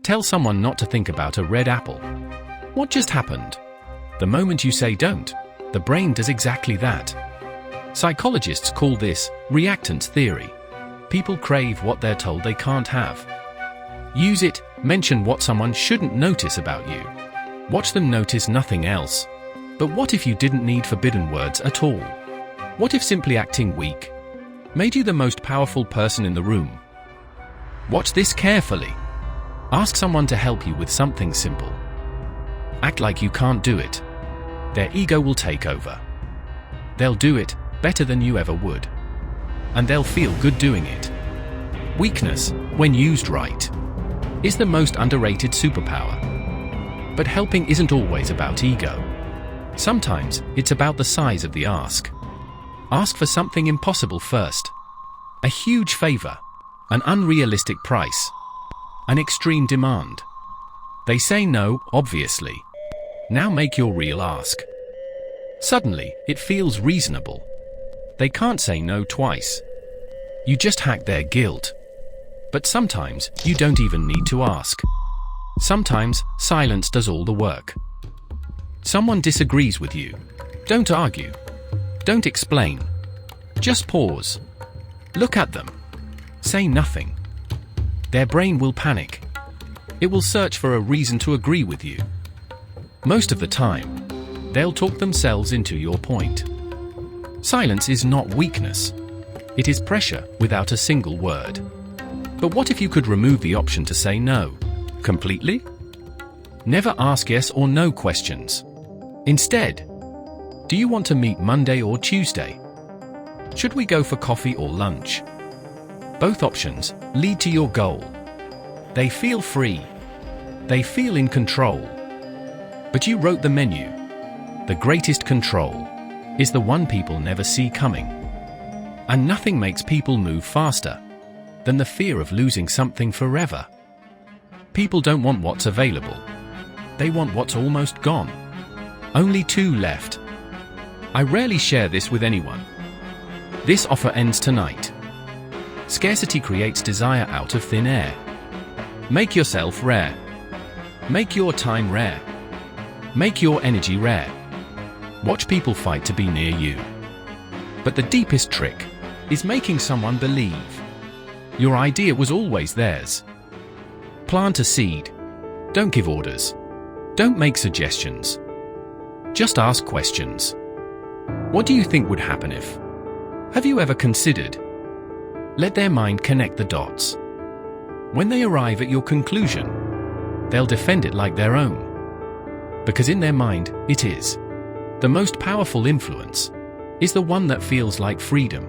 Tell someone not to think about a red apple. What just happened? The moment you say don't, the brain does exactly that. Psychologists call this reactance theory. People crave what they're told they can't have. Use it, mention what someone shouldn't notice about you. Watch them notice nothing else. But what if you didn't need forbidden words at all? What if simply acting weak made you the most powerful person in the room? Watch this carefully. Ask someone to help you with something simple. Act like you can't do it. Their ego will take over. They'll do it better than you ever would. And they'll feel good doing it. Weakness, when used right, is the most underrated superpower. But helping isn't always about ego. Sometimes it's about the size of the ask. Ask for something impossible first. A huge favor, an unrealistic price, an extreme demand. They say no, obviously. Now make your real ask. Suddenly, it feels reasonable. They can't say no twice. You just hack their guilt. But sometimes, you don't even need to ask. Sometimes, silence does all the work. Someone disagrees with you. Don't argue. Don't explain. Just pause. Look at them. Say nothing. Their brain will panic. It will search for a reason to agree with you. Most of the time, they'll talk themselves into your point. Silence is not weakness. It is pressure without a single word. But what if you could remove the option to say no completely? Never ask yes or no questions. Instead, do you want to meet Monday or Tuesday? Should we go for coffee or lunch? Both options lead to your goal. They feel free. They feel in control. But you wrote the menu. The greatest control is the one people never see coming. And nothing makes people move faster than the fear of losing something forever. People don't want what's available. They want what's almost gone. Only two left. I rarely share this with anyone. This offer ends tonight. Scarcity creates desire out of thin air. Make yourself rare. Make your time rare. Make your energy rare. Watch people fight to be near you. But the deepest trick is making someone believe your idea was always theirs. Plant a seed. Don't give orders. Don't make suggestions. Just ask questions. What do you think would happen if? Have you ever considered? Let their mind connect the dots. When they arrive at your conclusion, they'll defend it like their own. Because in their mind, it is. The most powerful influence is the one that feels like freedom.